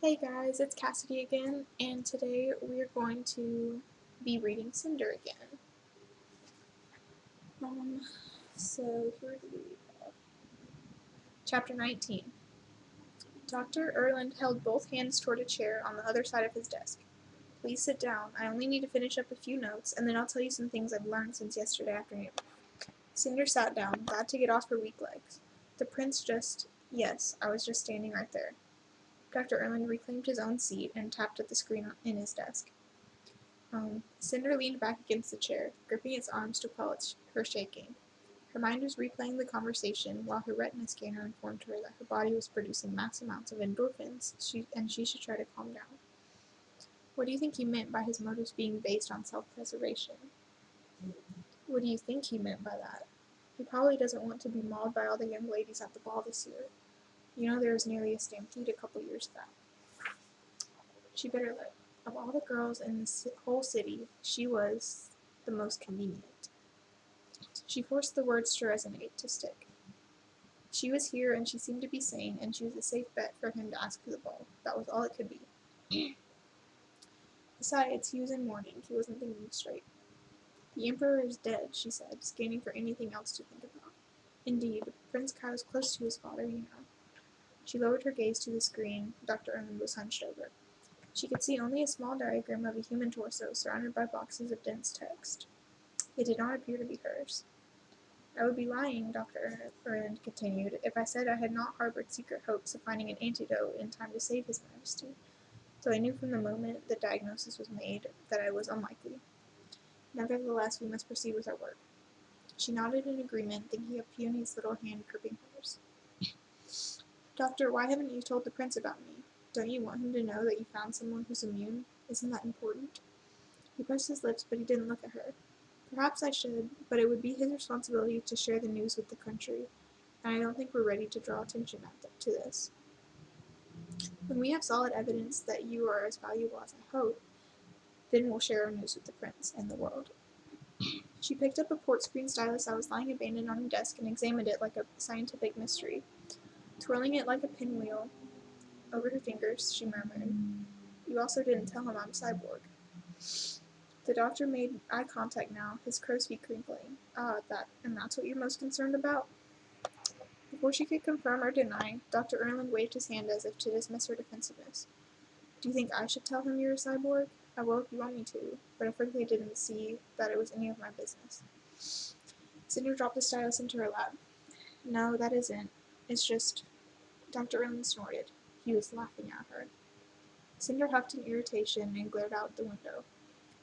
Hey guys, it's Cassidy again, and today we're going to be reading Cinder again. Um, so here do we leave off? Chapter 19. Dr. Erland held both hands toward a chair on the other side of his desk. Please sit down. I only need to finish up a few notes, and then I'll tell you some things I've learned since yesterday afternoon. Cinder sat down, glad to get off her weak legs. The prince yes, I was just standing right there. Dr. Erland reclaimed his own seat and tapped at the screen in his desk. Cinder leaned back against the chair, gripping its arms to quell her shaking. Her mind was replaying the conversation while her retina scanner informed her that her body was producing mass amounts of endorphins and she should try to calm down. What do you think he meant by his motives being based on self-preservation? What do you think he meant by that? He probably doesn't want to be mauled by all the young ladies at the ball this year. You know there was nearly a stampede a couple years back. She bit her lip. Of all the girls in the whole city, she was the most convenient. She forced the words to resonate, to stick. She was here and she seemed to be sane, and she was a safe bet for him to ask for the ball. That was all it could be. Besides, he was in mourning. He wasn't thinking straight. The Emperor is dead, she said, scanning for anything else to think about. Indeed, Prince Kai was close to his father, you know. She lowered her gaze to the screen Dr. Erland was hunched over. She could see only a small diagram of a human torso surrounded by boxes of dense text. It did not appear to be hers. I would be lying, Dr. Erland continued, if I said I had not harbored secret hopes of finding an antidote in time to save His Majesty, so I knew from the moment the diagnosis was made that I was unlikely. Nevertheless, we must proceed with our work. She nodded in agreement, thinking of Peony's little hand gripping hers. Doctor, why haven't you told the prince about me? Don't you want him to know that you found someone who's immune? Isn't that important? He pressed his lips, but he didn't look at her. Perhaps I should, but it would be his responsibility to share the news with the country, and I don't think we're ready to draw attention to this. When we have solid evidence that you are as valuable as I hope, then we'll share our news with the prince and the world. She picked up a port screen stylus that was lying abandoned on her desk and examined it like a scientific mystery. Twirling it like a pinwheel over her fingers, she murmured, "You also didn't tell him I'm cyborg." The doctor made eye contact now, his crow's feet crinkling. And that's what you're most concerned about? Before she could confirm or deny, Dr. Erland waved his hand as if to dismiss her defensiveness. Do you think I should tell him you're a cyborg? I will if you want me to, but I frankly didn't see that it was any of my business. Cinder dropped the stylus into her lap. No, that isn't. It's just. Dr. Erland snorted. He was laughing at her. Cinder huffed in irritation and glared out the window.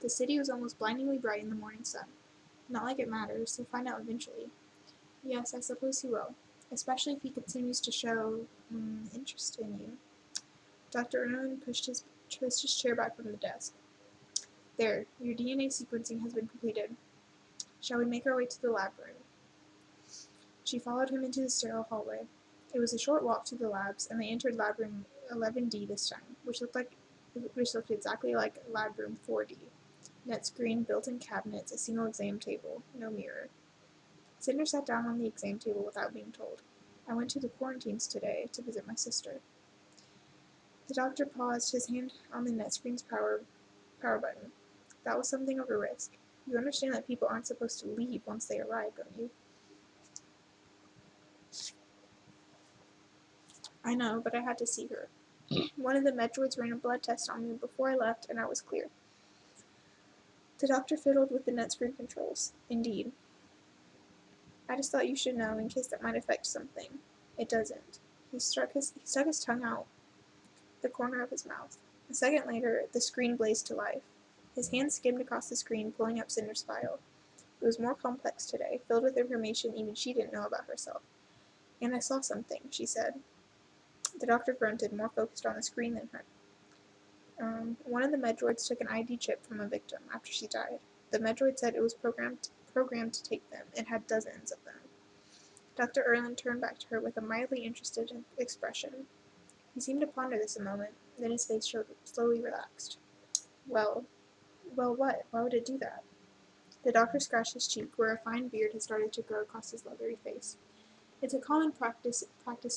The city was almost blindingly bright in the morning sun. Not like it matters, he'll find out eventually. Yes, I suppose he will, especially if he continues to show interest in you. Dr. Erland pushed his chair back from the desk. There, your DNA sequencing has been completed. Shall we make our way to the lab room? She followed him into the sterile hallway. It was a short walk to the labs, and they entered lab room 11D this time, which looked exactly like lab room 4D. Net screen, built-in cabinets, a single exam table, no mirror. Cinder sat down on the exam table without being told. I went to the quarantines today to visit my sister. The doctor paused, his hand on the net screen's power button. That was something of a risk. You understand that people aren't supposed to leave once they arrive, don't you? I know, but I had to see her. One of the medroids ran a blood test on me before I left, and I was clear. The doctor fiddled with the net screen controls. Indeed. I just thought you should know in case that might affect something. It doesn't. He stuck his tongue out the corner of his mouth. A second later, the screen blazed to life. His hand skimmed across the screen, pulling up Cinder's file. It was more complex today, filled with information even she didn't know about herself. And I saw something, she said. The doctor grunted, more focused on the screen than her. One of the medroids took an ID chip from a victim after she died. The medroid said it was programmed to take them. It had dozens of them. Dr. Erland turned back to her with a mildly interested expression. He seemed to ponder this a moment, then his face slowly relaxed. Well, what? Why would it do that? The doctor scratched his cheek, where a fine beard had started to grow across his leathery face. It's a common practice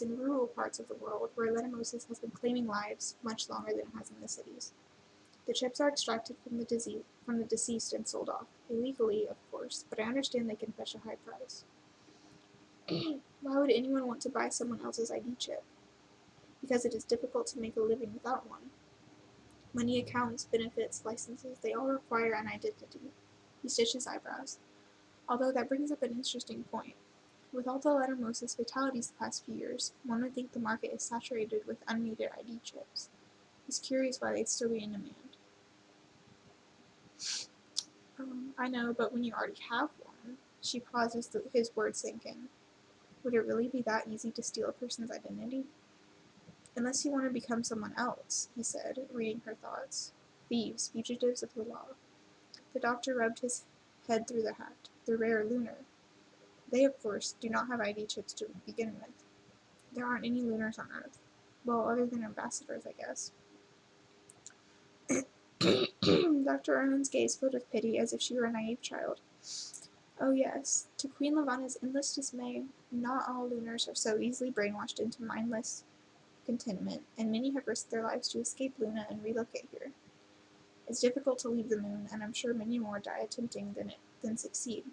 in rural parts of the world where lettermosis has been claiming lives much longer than it has in the cities. The chips are extracted from the deceased and sold off, illegally, of course, but I understand they can fetch a high price. Why would anyone want to buy someone else's ID chip? Because it is difficult to make a living without one. Money accounts, benefits, licenses, they all require an identity. He stitched his eyebrows. Although that brings up an interesting point. With all the lettermosis fatalities the past few years, one would think the market is saturated with unneeded ID chips. He's curious why they'd still be in demand. I know, but when you already have one, she paused as his words sank in. Would it really be that easy to steal a person's identity? Unless you want to become someone else, he said, reading her thoughts. Thieves, fugitives of the law. The doctor rubbed his head through the hat. The rare lunar. They, of course, do not have ID chips to begin with. There aren't any lunars on Earth. Well, other than ambassadors, I guess. Dr. Erlin's gaze filled with pity as if she were a naive child. Oh yes, to Queen Lavanna's endless dismay, not all lunars are so easily brainwashed into mindless contentment, and many have risked their lives to escape Luna and relocate here. It's difficult to leave the moon, and I'm sure many more die attempting than succeed,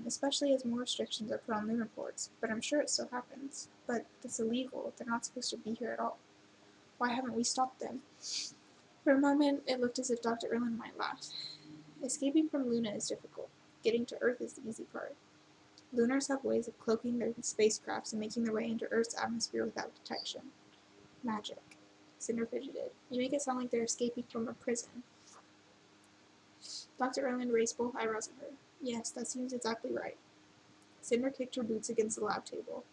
especially as more restrictions are put on lunar ports, but I'm sure it still happens. But it's illegal, they're not supposed to be here at all. Why haven't we stopped them? For a moment, it looked as if Dr. Erlin might laugh. Escaping from Luna is difficult. Getting to Earth is the easy part. Lunars have ways of cloaking their spacecrafts and making their way into Earth's atmosphere without detection. Magic. Cinder fidgeted. You make it sound like they're escaping from a prison. Dr. Erland raised both eyebrows at her. Yes, that seems exactly right. Cinder kicked her boots against the lab table.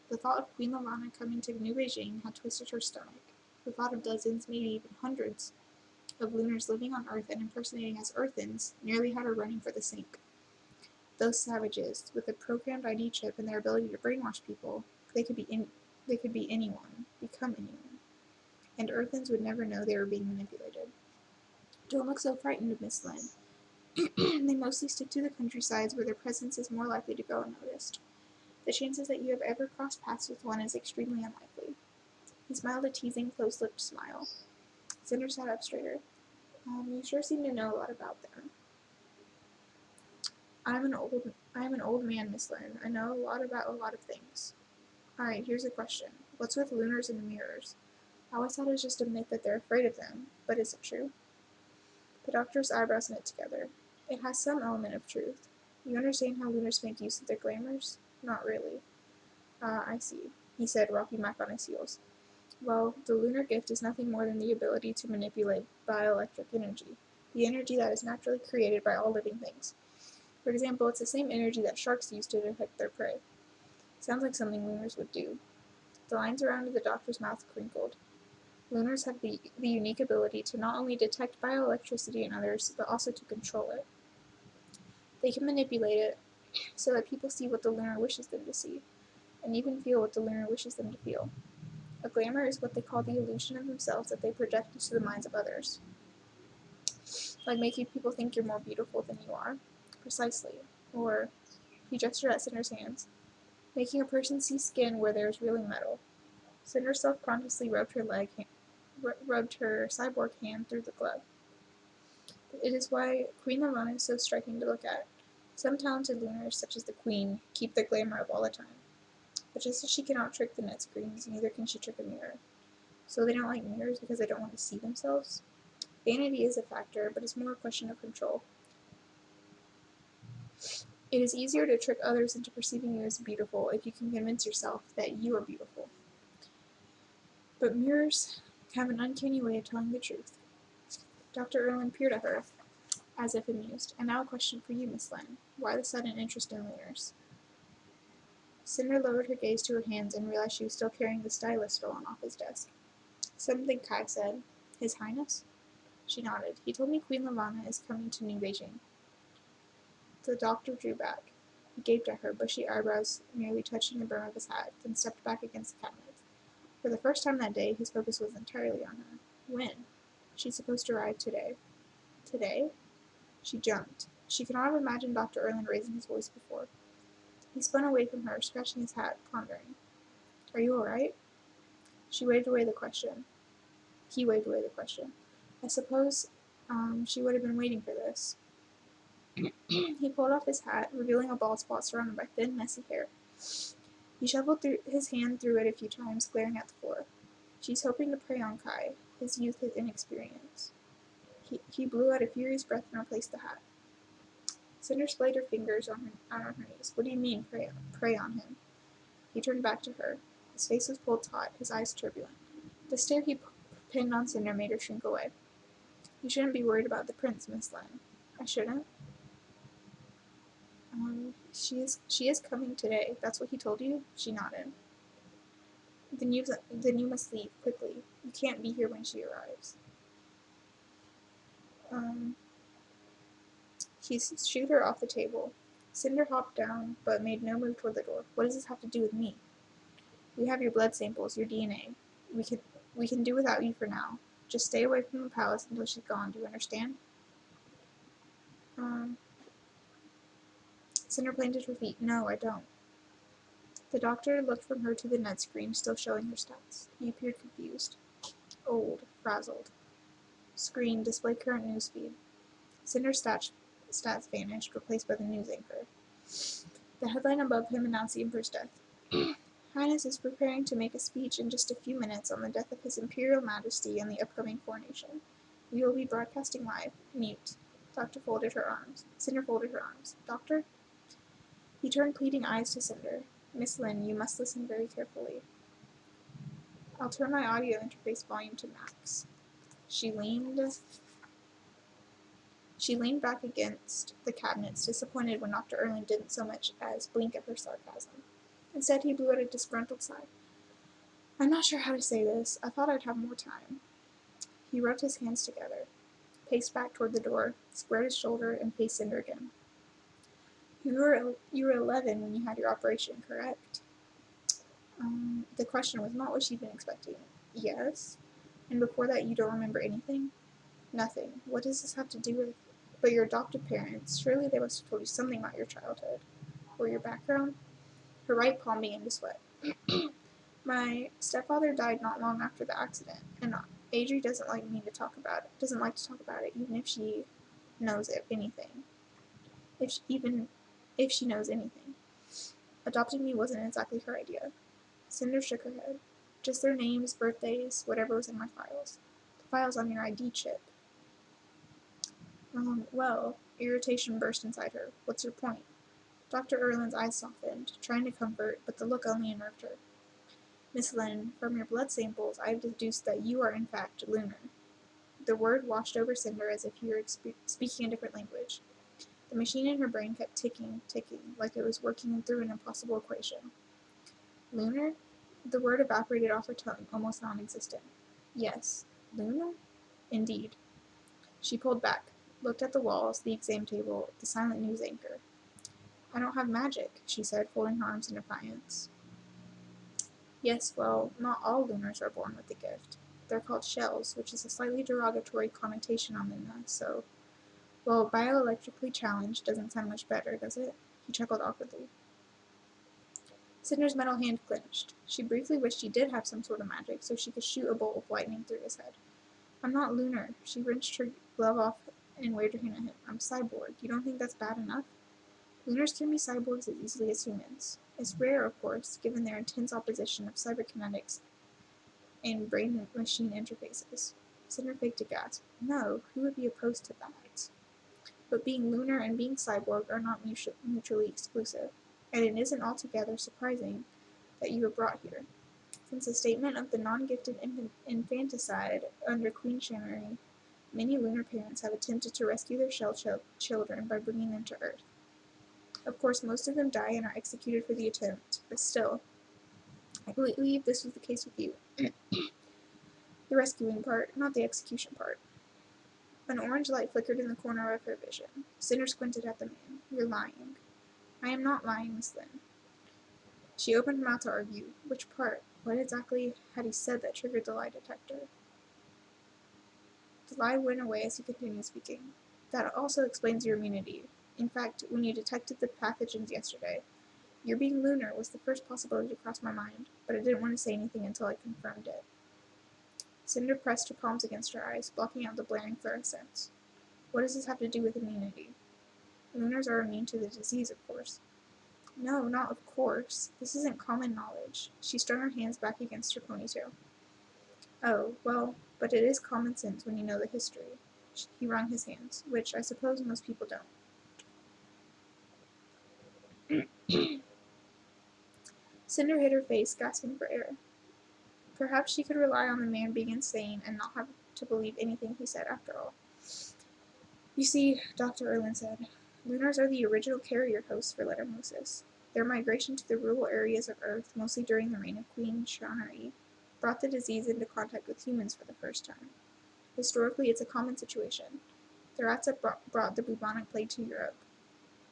The thought of Queen Lavanna coming to New Beijing had twisted her stomach. The thought of dozens, maybe even hundreds, of lunars living on Earth and impersonating as Earthens nearly had her running for the sink. Those savages, with a programmed ID chip and their ability to brainwash people, they could be anyone, become anyone. And Earthens would never know they were being manipulated. Don't look so frightened, Miss Lynn. They mostly stick to the countrysides where their presence is more likely to go unnoticed. The chances that you have ever crossed paths with one is extremely unlikely. He smiled a teasing, close-lipped smile. Cinder sat up straighter. You sure seem to know a lot about them. I'm an old man, Miss Lynn. I know a lot about a lot of things. Alright, here's a question. What's with lunars and mirrors? I always thought it was just a myth that they're afraid of them, but is it true? The doctor's eyebrows knit together. It has some element of truth. You understand how lunars make use of their glamours? Not really. I see, he said, rocking back on his heels. Well, the lunar gift is nothing more than the ability to manipulate bioelectric energy, the energy that is naturally created by all living things. For example, it's the same energy that sharks use to detect their prey. Sounds like something lunars would do. The lines around the doctor's mouth crinkled. Lunars have the unique ability to not only detect bioelectricity in others, but also to control it. They can manipulate it so that people see what the lunar wishes them to see, and even feel what the lunar wishes them to feel. A glamour is what they call the illusion of themselves that they project into the minds of others. Like making people think you're more beautiful than you are. Precisely. Or, he gestured at Cinder's hands, making a person see skin where there is really metal. Cinder self-consciously rubbed her cyborg hand through the glove. It is why Queen Lavanna is so striking to look at. Some talented lunars, such as the Queen, keep their glamour up all the time. But just as she cannot trick the net screens, neither can she trick a mirror. So they don't like mirrors because they don't want to see themselves? Vanity is a factor, but it's more a question of control. It is easier to trick others into perceiving you as beautiful if you can convince yourself that you are beautiful. But mirrors have an uncanny way of telling the truth. Dr. Erlin peered at her, as if amused. And now a question for you, Miss Lynn. Why the sudden interest in lunars? Cinder lowered her gaze to her hands and realized she was still carrying the stylus stolen off his desk. Something Kai said. His Highness? She nodded. He told me Queen Lavanna is coming to New Beijing. The doctor drew back. He gaped at her, bushy eyebrows nearly touching the brim of his hat, then stepped back against the cabinet. For the first time that day, his focus was entirely on her. When? She's supposed to arrive today. Today? She jumped. She could not have imagined Dr. Erlin raising his voice before. He spun away from her, scratching his hat, pondering. Are you all right? She waved away the question. He waved away the question. I suppose she would have been waiting for this. He pulled off his hat, revealing a bald spot surrounded by thin, messy hair. He shuffled his hand through it a few times, glaring at the floor. She's hoping to prey on Kai, his youth, his inexperience. He blew out a furious breath and replaced the hat. Cinder splayed her fingers out on her knees. What do you mean, prey on him? He turned back to her. His face was pulled taut, his eyes turbulent. The stare he pinned on Cinder made her shrink away. You shouldn't be worried about the prince, Miss Lynn. I shouldn't? She is coming today. That's what he told you? She nodded. Then you must leave, quickly. You can't be here when she arrives. He shooed her off the table. Cinder hopped down, but made no move toward the door. What does this have to do with me? We have your blood samples, your DNA. We can do without you for now. Just stay away from the palace until she's gone, do you understand? Cinder planted her feet. No, I don't. The doctor looked from her to the net screen, still showing her stats. He appeared confused. Old. Frazzled. Screen. Display current newsfeed. Cinder's stats vanished, replaced by the news anchor. The headline above him announced the Emperor's death. Highness is preparing to make a speech in just a few minutes on the death of His Imperial Majesty and the upcoming coronation. We will be broadcasting live. Mute. Cinder folded her arms. Doctor? He turned pleading eyes to Cinder. Miss Lynn, you must listen very carefully. I'll turn my audio interface volume to max. She leaned back against the cabinets, disappointed when Dr. Erland didn't so much as blink at her sarcasm. Instead, he blew out a disgruntled sigh. I'm not sure how to say this. I thought I'd have more time. He rubbed his hands together, paced back toward the door, squared his shoulder, and faced Cinder again. You were 11 when you had your operation, correct? The question was not what she'd been expecting. Yes. And before that, you don't remember anything? Nothing. What does this have to do with... But your adoptive parents, surely they must have told you something about your childhood. Or your background? Her right palm began to sweat. My stepfather died not long after the accident, and Adri doesn't like to talk about it, even if she knows anything. If she knows anything. Adopting me wasn't exactly her idea. Cinder shook her head. Just their names, birthdays, whatever was in my files. The files on your ID chip. Well, irritation burst inside her. What's your point? Dr. Erland's eyes softened, trying to comfort, but the look only unnerved her. Miss Lynn, from your blood samples, I have deduced that you are in fact lunar. The word washed over Cinder as if he were speaking a different language. The machine in her brain kept ticking, like it was working through an impossible equation. Lunar? The word evaporated off her tongue, almost non-existent. Yes. Lunar? Indeed. She pulled back, looked at the walls, the exam table, the silent news anchor. I don't have magic, she said, folding her arms in defiance. Yes, well, not all lunars are born with the gift. They're called shells, which is a slightly derogatory connotation on Luna, so... Well, bioelectrically challenged doesn't sound much better, does it? He chuckled awkwardly. Cinder's metal hand clenched. She briefly wished she did have some sort of magic, so she could shoot a bolt of lightning through his head. I'm not lunar. She wrenched her glove off and waved her hand at him. I'm cyborg. You don't think that's bad enough? Lunars can be cyborgs as easily as humans. It's rare, of course, given their intense opposition of cyberkinetics and brain-machine interfaces. Cinder faked a gasp. No, who would be opposed to that? But being lunar and being cyborg are not mutually exclusive, and it isn't altogether surprising that you were brought here. Since the statement of the non-gifted infanticide under Queen Shamari, many lunar parents have attempted to rescue their shell children by bringing them to Earth. Of course, most of them die and are executed for the attempt, but still, I believe this was the case with you. The rescuing part, not the execution part. An orange light flickered in the corner of her vision. Cinder squinted at the man. You're lying. I am not lying, Miss Lynn. She opened her mouth to argue. Which part? What exactly had he said that triggered the lie detector? The lie went away as he continued speaking. That also explains your immunity. In fact, when you detected the pathogens yesterday, Your being lunar was the first possibility to cross my mind, but I didn't want to say anything until I confirmed it. Cinder pressed her palms against her eyes, blocking out the blaring fluorescence. What does this have to do with immunity? Lunars are immune to the disease, of course. No, not of course. This isn't common knowledge. She strung her hands back against her ponytail. Oh, well, but it is common sense when you know the history. He wrung his hands, which I suppose most people don't. Cinder hid her face, gasping for air. Perhaps she could rely on the man being insane and not have to believe anything he said after all. You see, Dr. Erlin said, lunars are the original carrier hosts for lettermosis. Their migration to the rural areas of Earth, mostly during the reign of Queen Shannari, brought the disease into contact with humans for the first time. Historically, it's a common situation. The rats that brought the bubonic plague to Europe.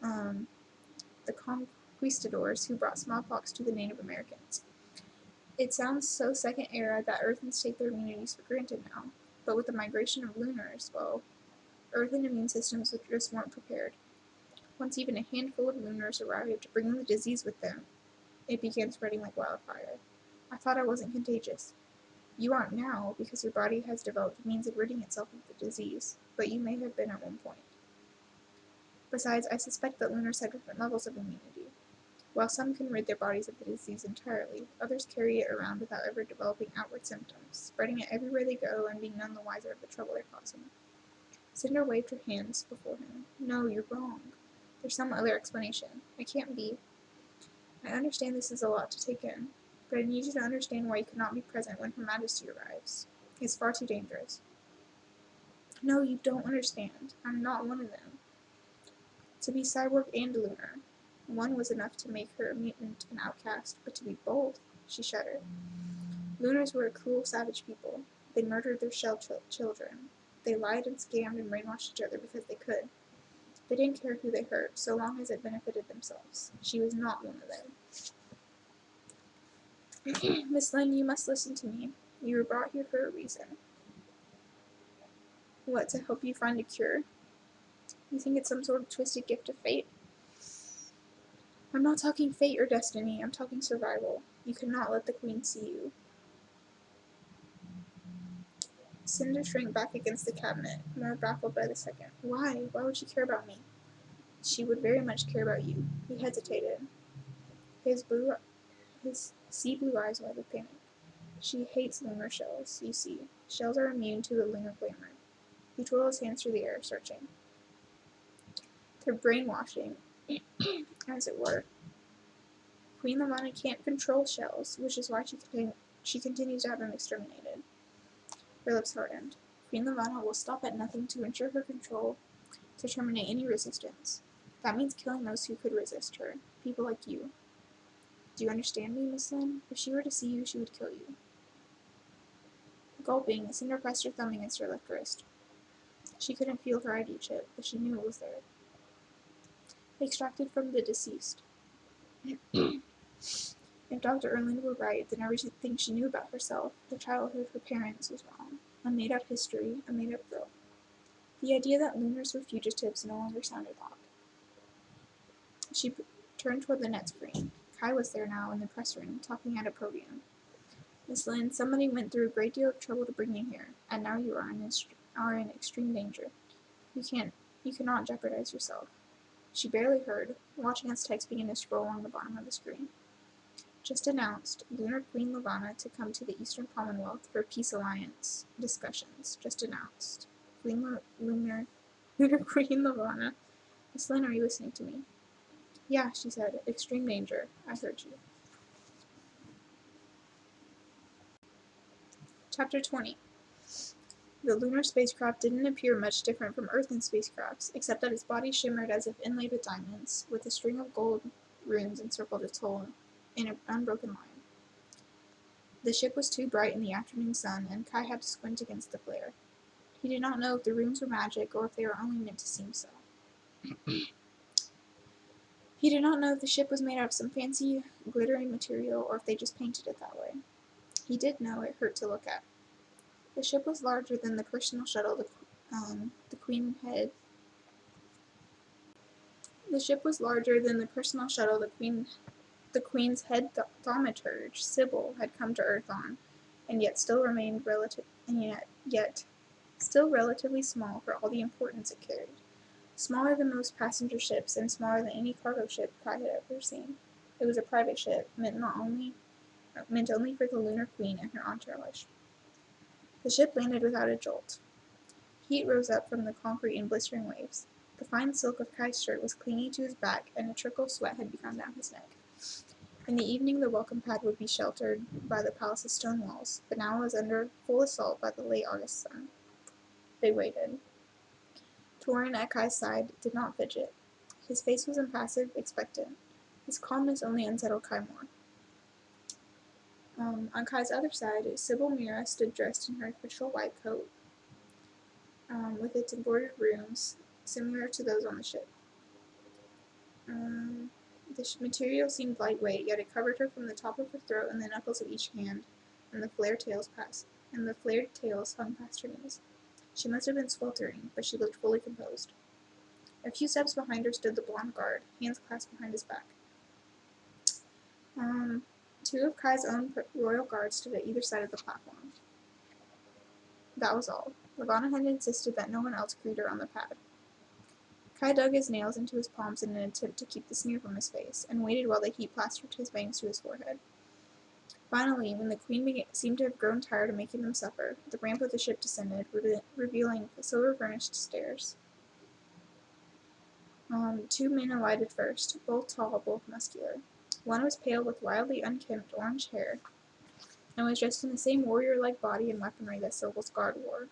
The conquistadors who brought smallpox to the Native Americans. It sounds so second era that Earthens take their immunities for granted now, but with the migration of lunars, well, Earthen immune systems just weren't prepared. Once even a handful of lunars arrived, bringing the disease with them, it began spreading like wildfire. I thought I wasn't contagious. You aren't now, because your body has developed means of ridding itself of the disease, but you may have been at one point. Besides, I suspect that lunars have different levels of immunity. While some can rid their bodies of the disease entirely, others carry it around without ever developing outward symptoms, spreading it everywhere they go and being none the wiser of the trouble they're causing. Cinder waved her hands before him. No, you're wrong. There's some other explanation. It can't be. I understand this is a lot to take in, but I need you to understand why you cannot be present when Her Majesty arrives. It's far too dangerous. No, you don't understand. I'm not one of them. To be cyborg and lunar. One was enough to make her a mutant and outcast, but to be both, she shuddered. Lunars were a cruel, savage people. They murdered their shell children. They lied and scammed and brainwashed each other because they could. They didn't care who they hurt, so long as it benefited themselves. She was not one of them. Miss Lynn, you must listen to me. You were brought here for a reason. What, to help you find a cure? You think it's some sort of twisted gift of fate? I'm not talking fate or destiny, I'm talking survival. You cannot let the Queen see you. Cinder shrank back against the cabinet, more baffled by the second. Why? Why would she care about me? She would very much care about you. He hesitated. His sea blue eyes were with panic. She hates lunar shells, you see. Shells are immune to the lunar glamour. He twirled his hands through the air, searching. They're brainwashing, as it were. Queen Lavanna can't control shells, which is why she continues to have them exterminated. Her lips hardened. Queen Lavanna will stop at nothing to ensure her control, to terminate any resistance. That means killing those who could resist her, people like you. Do you understand me, Miss Lynn? If she were to see you, she would kill you. Gulping, Cinder pressed her thumb against her left wrist. She couldn't feel her ID chip, but she knew it was there. Extracted from the deceased. If Dr. Erland were right, then everything she knew about herself, her childhood, her parents, was wrong. A made-up history, a made-up girl. The idea that lunars were fugitives no longer sounded odd. She turned toward the net screen. Kai was there now in the press room, talking at a podium. Miss Lynn, somebody went through a great deal of trouble to bring you here, and now you are in extreme danger. You cannot jeopardize yourself. She barely heard, watching as text began to scroll along the bottom of the screen. Just announced, Lunar Queen Lavanna to come to the Eastern Commonwealth for Peace Alliance discussions. Just announced. Lunar Queen Lavanna. Miss Lynn, are you listening to me? Yeah, she said. Extreme danger. I heard you. Chapter 20. The lunar spacecraft didn't appear much different from Earthen spacecrafts, except that its body shimmered as if inlaid with diamonds, with a string of gold runes encircled its hull in an unbroken line. The ship was too bright in the afternoon sun, and Kai had to squint against the glare. He did not know if the runes were magic or if they were only meant to seem so. He did not know if the ship was made out of some fancy, glittering material or if they just painted it that way. He did know it hurt to look at. The ship was larger than the personal shuttle the Queen had. The ship was larger than the personal shuttle the Queen the Queen's head thaumaturge, Sybil, had come to Earth on, and yet still remained still relatively small for all the importance it carried. Smaller than most passenger ships, and smaller than any cargo ship Kai had ever seen. It was a private ship, meant only for the Lunar Queen and her entourage. The ship landed without a jolt. Heat rose up from the concrete in blistering waves. The fine silk of Kai's shirt was clinging to his back, and a trickle of sweat had begun down his neck. In the evening the welcome pad would be sheltered by the palace's stone walls, but now it was under full assault by the late August sun. They waited. Torin at Kai's side did not fidget. His face was impassive, expectant. His calmness only unsettled Kai more. On Kai's other side, Sybil Mira stood dressed in her official white coat, with its embroidered rooms, similar to those on the ship. The material seemed lightweight, yet it covered her from the top of her throat and the knuckles of each hand, and the flared tails hung past her knees. She must have been sweltering, but she looked fully composed. A few steps behind her stood the blonde guard, hands clasped behind his back. Two of Kai's own royal guards stood at either side of the platform. That was all. Levana had insisted that no one else greet her on the pad. Kai dug his nails into his palms in an attempt to keep the sneer from his face, and waited while the heat plastered his bangs to his forehead. Finally, when the Queen seemed to have grown tired of making them suffer, the ramp of the ship descended, revealing the silver-furnished stairs. Two men alighted first, both tall, both muscular. One was pale with wildly unkempt orange hair, and was dressed in the same warrior-like body and weaponry that Sybil's guard wore.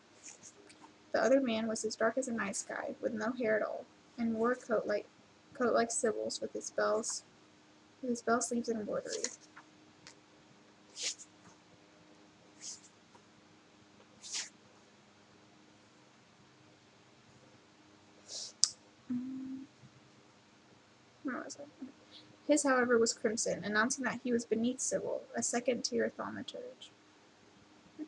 The other man was as dark as a night sky, with no hair at all, and wore a coat like Sybil's, with its bell sleeves and embroidery. Where was I? His, however, was crimson, announcing that he was beneath Sybil, a second-tier thaumaturge.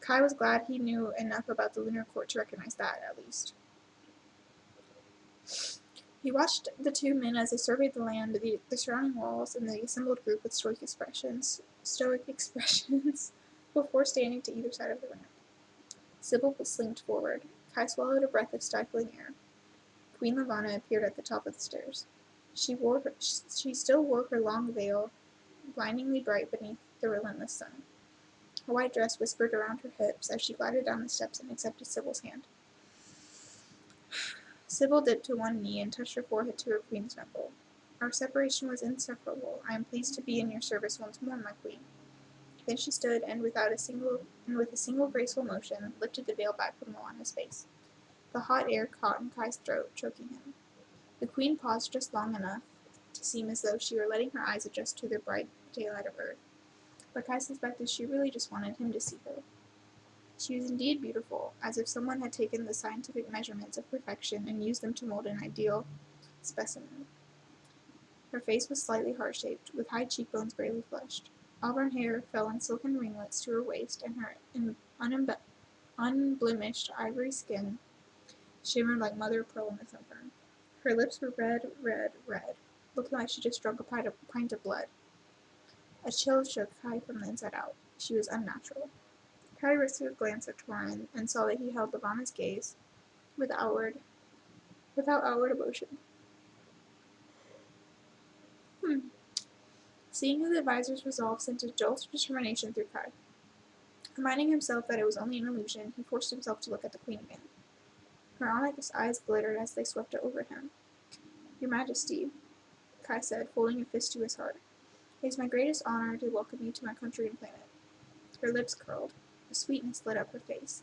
Kai was glad he knew enough about the Lunar Court to recognize that, at least. He watched the two men as they surveyed the land, the surrounding walls, and the assembled group with stoic expressions, before standing to either side of the ramp. Sybil slinked forward. Kai swallowed a breath of stifling air. Queen Levana appeared at the top of the stairs. She still wore her long veil, blindingly bright beneath the relentless sun. Her white dress whispered around her hips as she glided down the steps and accepted Sybil's hand. Sybil dipped to one knee and touched her forehead to her queen's knuckle. Our separation was insufferable. I am pleased to be in your service once more, my queen. Then she stood and, with a single graceful motion, lifted the veil back from Levana's face. The hot air caught in Kai's throat, choking him. The queen paused just long enough to seem as though she were letting her eyes adjust to the bright daylight of Earth. But Kai suspected she really just wanted him to see her. She was indeed beautiful, as if someone had taken the scientific measurements of perfection and used them to mold an ideal specimen. Her face was slightly heart-shaped, with high cheekbones barely flushed. Auburn hair fell in silken ringlets to her waist, and her unblemished ivory skin shimmered like mother of pearl in the sunburn. Her lips were red, looking like she just drunk a pint of blood. A chill shook Kai from the inside out. She was unnatural. Kai risked a glance at Torin and saw that he held Levana's gaze without outward emotion. Seeing his advisor's resolve sent a jolt of determination through Kai. Reminding himself that it was only an illusion, he forced himself to look at the Queen again. Her onyx eyes glittered as they swept over him. Your Majesty, Kai said, folding a fist to his heart. It is my greatest honor to welcome you to my country and planet. Her lips curled. A sweetness lit up her face,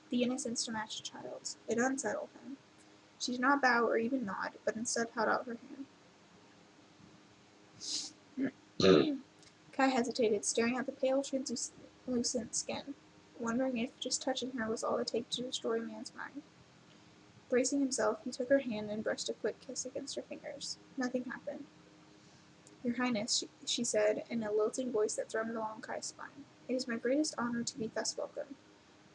the innocence to match a child's. It unsettled him. She did not bow or even nod, but instead held out her hand. Kai hesitated, staring at the pale, translucent skin, wondering if just touching her was all it took to destroy a man's mind. Bracing himself, he took her hand and brushed a quick kiss against her fingers. Nothing happened. Your Highness, she said, in a lilting voice that thrummed along Kai's spine. It is my greatest honor to be thus welcomed.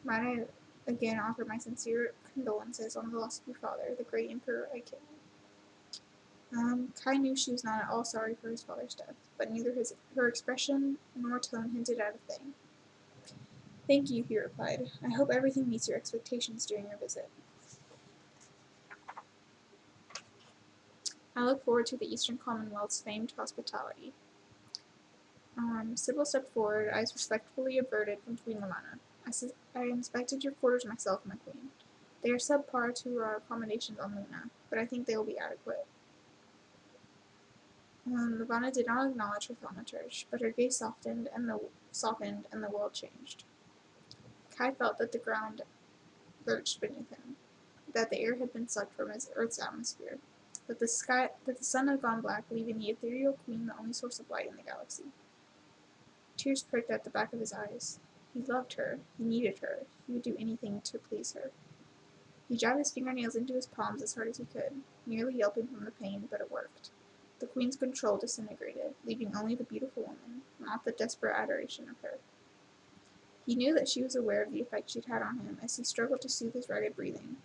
Might I again offer my sincere condolences on the loss of your father, the great Emperor Aiken. Kai knew she was not at all sorry for his father's death, but neither her expression nor tone hinted at a thing. "Thank you," he replied. "I hope everything meets your expectations during your visit." "I look forward to the Eastern Commonwealth's famed hospitality." Sybil stepped forward, eyes respectfully averted from Queen Lamanna. I inspected your quarters myself, my queen. They are subpar to our accommodations on Luna, but I think they will be adequate. Lavanna did not acknowledge her thaumaturge, but her gaze softened, and the world changed. Kai felt that the ground lurched beneath him, that the air had been sucked from his Earth's atmosphere, that the sun had gone black, leaving the ethereal queen the only source of light in the galaxy. Tears pricked at the back of his eyes. He loved her. He needed her. He would do anything to please her. He jabbed his fingernails into his palms as hard as he could, nearly yelping from the pain, but it worked. The queen's control disintegrated, leaving only the beautiful woman, not the desperate adoration of her. He knew that she was aware of the effect she'd had on him as he struggled to soothe his ragged breathing,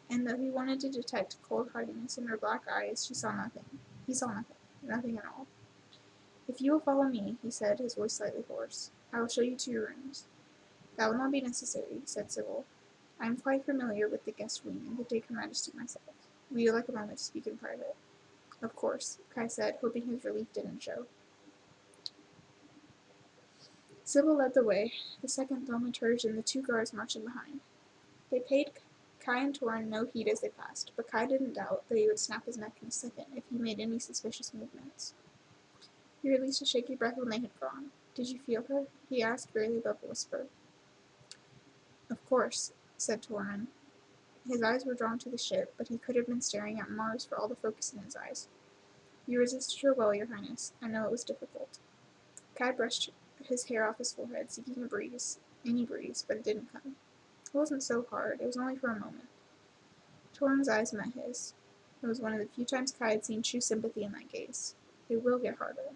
and though he wanted to detect cold hardiness in her black eyes, he saw nothing. Nothing at all. "If you will follow me," he said, his voice slightly hoarse, "I will show you to your rooms." "That will not be necessary," said Sybil. "I am quite familiar with the guest wing, and could take Her Majesty myself. Would you like a moment to speak in private?" "Of course," Kai said, hoping his relief didn't show. Sybil led the way, the second thaumaturge and the 2 guards marching behind. They paid Kai and Torin no heed as they passed, but Kai didn't doubt that he would snap his neck in a second if he made any suspicious movements. He released a shaky breath when they had gone. "Did you feel her?" he asked, barely above a whisper. "Of course," said Torin. His eyes were drawn to the ship, but he could have been staring at Mars for all the focus in his eyes. "You resisted her well, your highness. I know it was difficult." Kai brushed his hair off his forehead, seeking a breeze, any breeze, but it didn't come. "It wasn't so hard. It was only for a moment." Torin's eyes met his. It was one of the few times Kai had seen true sympathy in that gaze. "It will get harder."